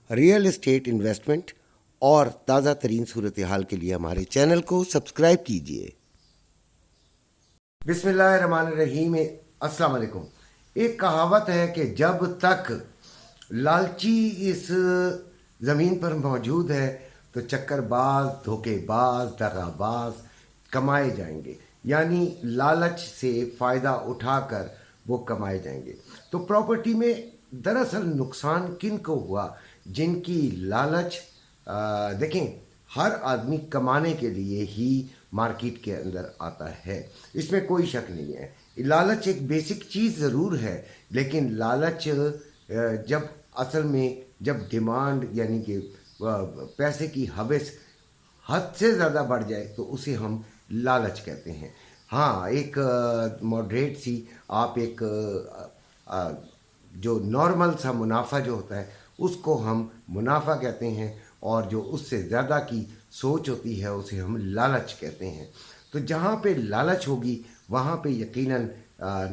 Real estate investment और ताज़ा तरीन सूरत हाल के लिए हमारे चैनल को सब्सक्राइब कीजिए। बिस्मिल्लाहिर्रहमानिर्रहीम। अस्सलाम वालेकुम। एक कहावत है कि जब तक लालची इस ज़मीन पर मौजूद है तो चक्करबाज, धोखेबाज, दगाबाज कमाए जाएंगे, यानी लालच से फ़ायदा उठाकर वो कमाए जाएंगे। तो प्रॉपर्टी में दरअसल नुकसान किन को हुआ? जिनकी लालच, देखें, हर आदमी कमाने के लिए ही मार्केट के अंदर आता है, इसमें कोई शक नहीं है। लालच एक बेसिक चीज़ ज़रूर है, लेकिन लालच जब असल में जब डिमांड यानी कि पैसे की हवस हद से ज़्यादा बढ़ जाए तो उसे हम लालच कहते हैं। हाँ, एक मॉडरेट सी आप एक जो नॉर्मल सा मुनाफा जो होता है उसको हम मुनाफा कहते हैं, और जो उससे ज़्यादा की सोच होती है उसे हम लालच कहते हैं। तो जहाँ पे लालच होगी वहाँ पे यकीनन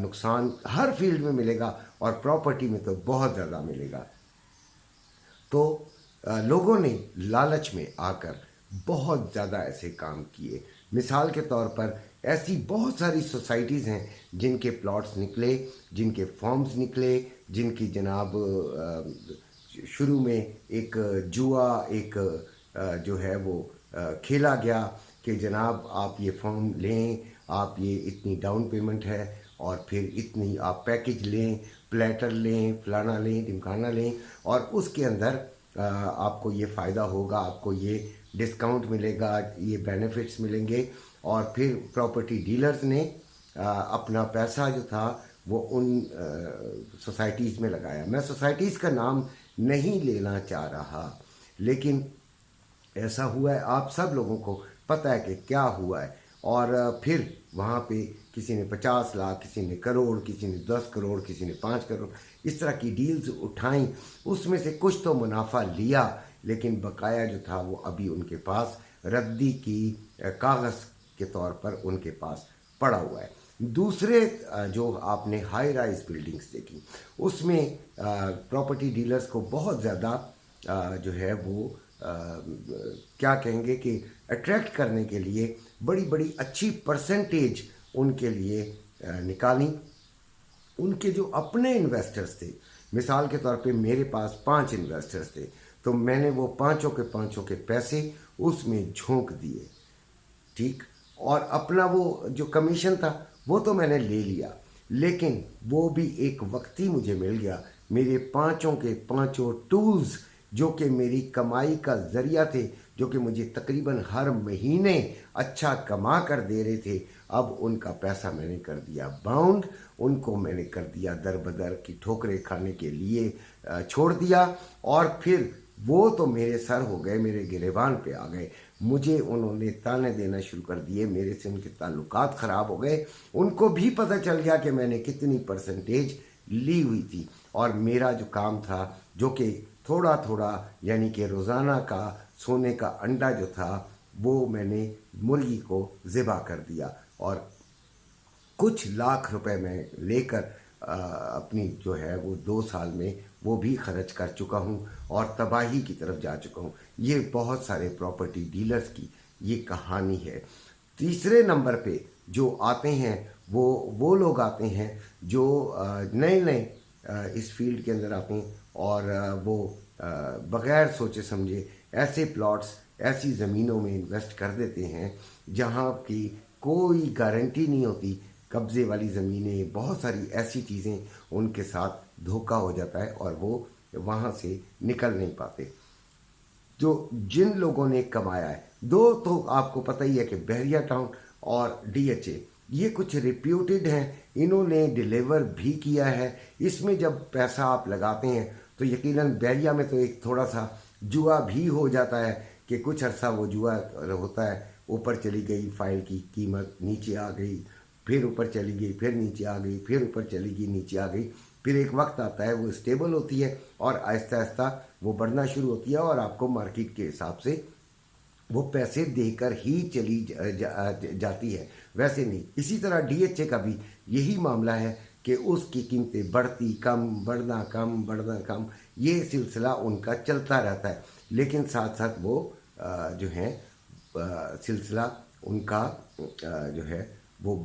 नुकसान हर फील्ड में मिलेगा, और प्रॉपर्टी में तो बहुत ज़्यादा मिलेगा। तो लोगों ने लालच में आकर बहुत ज़्यादा ऐसे काम किए। मिसाल के तौर पर ऐसी बहुत सारी सोसाइटीज़ हैं जिनके प्लॉट्स निकले, जिनके फॉर्म्स निकले, जिनकी जनाब शुरू में एक जुआ एक जो है वो खेला गया कि जनाब आप ये फॉर्म लें, आप ये इतनी डाउन पेमेंट है और फिर इतनी आप पैकेज लें, प्लेटर लें, फलाना लें, ढिमकाना लें, और उसके अंदर आपको ये फ़ायदा होगा, आपको ये डिस्काउंट मिलेगा, ये बेनिफिट्स मिलेंगे। और फिर प्रॉपर्टी डीलर्स ने अपना पैसा जो था वो उन सोसाइटीज़ में लगाया। मैं सोसाइटीज़ का नाम नहीं लेना चाह रहा, लेकिन ऐसा हुआ है, आप सब लोगों को पता है कि क्या हुआ है। और फिर वहाँ पे किसी ने 50 लाख, किसी ने करोड़, किसी ने 10 करोड़, किसी ने 5 करोड़, इस तरह की डील्स उठाई। उसमें से कुछ तो मुनाफा लिया, लेकिन बकाया जो था वो अभी उनके पास रद्दी की कागज़ के तौर पर उनके पास पड़ा हुआ है। दूसरे जो आपने हाई राइज बिल्डिंग्स देखी, उसमें प्रॉपर्टी डीलर्स को बहुत ज़्यादा जो है वो क्या कहेंगे कि अट्रैक्ट करने के लिए बड़ी बड़ी अच्छी परसेंटेज उनके लिए निकाली। उनके जो अपने इन्वेस्टर्स थे, मिसाल के तौर पे मेरे पास 5 इन्वेस्टर्स थे, तो मैंने वो पाँचों के पैसे उसमें झोंक दिए, ठीक। और अपना वो जो कमीशन था वो तो मैंने ले लिया, लेकिन वो भी एक वक्त ही मुझे मिल गया। मेरे पाँचों के पाँचों टूल्स जो कि मेरी कमाई का ज़रिया थे, जो कि मुझे तकरीबन हर महीने अच्छा कमा कर दे रहे थे, अब उनका पैसा मैंने कर दिया बाउंड। उनको मैंने कर दिया दर बदर की ठोकरें खाने के लिए छोड़ दिया। और फिर वो तो मेरे सर हो गए, मेरे गिरेबान पे आ गए। मुझे उन्होंने ताने देना शुरू कर दिए, मेरे से उनके ताल्लुकात ख़राब हो गए। उनको भी पता चल गया कि मैंने कितनी परसेंटेज ली हुई थी, और मेरा जो काम था, जो कि थोड़ा थोड़ा यानी कि रोज़ाना का सोने का अंडा जो था, वो मैंने मुर्गी को ज़िबा कर दिया, और कुछ लाख रुपए मैं लेकर अपनी जो है वो 2 साल में वो भी खर्च कर चुका हूँ और तबाही की तरफ जा चुका हूँ। ये बहुत सारे प्रॉपर्टी डीलर्स की ये कहानी है। तीसरे नंबर पे जो आते हैं वो लोग आते हैं जो नए नए इस फील्ड के अंदर आते हैं, और वो बग़ैर सोचे समझे ऐसे प्लॉट्स, ऐसी ज़मीनों में इन्वेस्ट कर देते हैं जहाँ की कोई गारंटी नहीं होती। कब्ज़े वाली ज़मीनें, बहुत सारी ऐसी चीज़ें, उनके साथ धोखा हो जाता है और वो वहाँ से निकल नहीं पाते। जो जिन लोगों ने कमाया है, दो तो आपको पता ही है कि बहरिया टाउन और डीएचए, ये कुछ रिप्यूटेड हैं, इन्होंने डिलीवर भी किया है। इसमें जब पैसा आप लगाते हैं तो यकीनन बहरिया में तो एक थोड़ा सा जुआ भी हो जाता है कि कुछ अर्सा वो जुआ होता है, ऊपर चली गई फाइल की कीमत, नीचे आ गई, फिर ऊपर चली गई, फिर नीचे आ गई, फिर ऊपर चली गई, नीचे आ गई। फिर एक वक्त आता है वो स्टेबल होती है और आहिस्ता आहिस्ता वो बढ़ना शुरू होती है, और आपको मार्केट के हिसाब से वो पैसे देकर ही चली जाती है, वैसे नहीं। इसी तरह डीएचए का भी यही मामला है कि उसकी कीमतें बढ़ती कम, बढ़ना कम, बढ़ना कम, ये सिलसिला उनका चलता रहता है। लेकिन साथ साथ वो जो है सिलसिला उनका जो है वो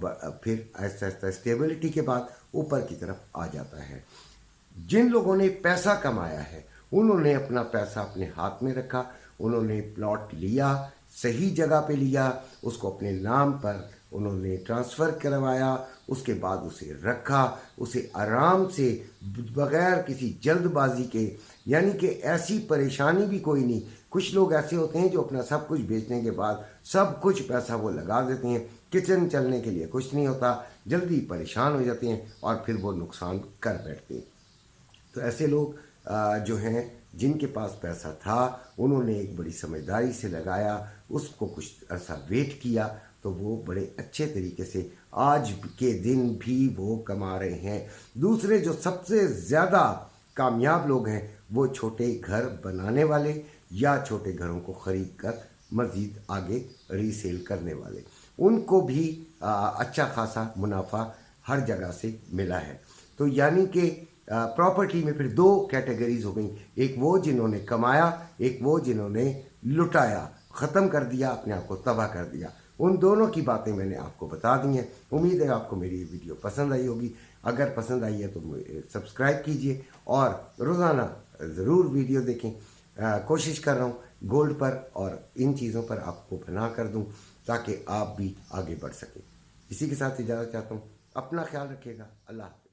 फिर आहिस्ता आहिस्ता स्टेबिलिटी के बाद ऊपर की तरफ आ जाता है। जिन लोगों ने पैसा कमाया है उन्होंने अपना पैसा अपने हाथ में रखा, उन्होंने प्लॉट लिया, सही जगह पे लिया, उसको अपने नाम पर उन्होंने ट्रांसफ़र करवाया, उसके बाद उसे रखा, उसे आराम से बगैर किसी जल्दबाजी के, यानी कि ऐसी परेशानी भी कोई नहीं। कुछ लोग ऐसे होते हैं जो अपना सब कुछ बेचने के बाद सब कुछ पैसा वो लगा देते हैं, किचन चलने के लिए कुछ नहीं होता, जल्दी परेशान हो जाते हैं और फिर वो नुकसान कर बैठते हैं। तो ऐसे लोग जो हैं जिनके पास पैसा था उन्होंने एक बड़ी समझदारी से लगाया, उसको कुछ अरसा वेट किया, तो वो बड़े अच्छे तरीके से आज के दिन भी वो कमा रहे हैं। दूसरे जो सबसे ज़्यादा कामयाब लोग हैं वो छोटे घर बनाने वाले या छोटे घरों को ख़रीद कर मज़ीद आगे रीसेल करने वाले, उनको भी अच्छा खासा मुनाफा हर जगह से मिला है। तो यानी कि प्रॉपर्टी में फिर दो कैटेगरीज हो गई, एक वो जिन्होंने कमाया, एक वो जिन्होंने लुटाया, ख़त्म कर दिया, अपने आप को तबाह कर दिया। उन दोनों की बातें मैंने आपको बता दी हैं। उम्मीद है आपको मेरी ये वीडियो पसंद आई होगी। अगर पसंद आई है तो सब्सक्राइब कीजिए और रोज़ाना ज़रूर वीडियो देखें। कोशिश कर रहा हूँ गोल्ड पर और इन चीज़ों पर आपको बना कर दूँ ताकि आप भी आगे बढ़ सकें। इसी के साथ इजाज़त चाहता हूँ। अपना ख्याल रखिएगा। अल्लाह।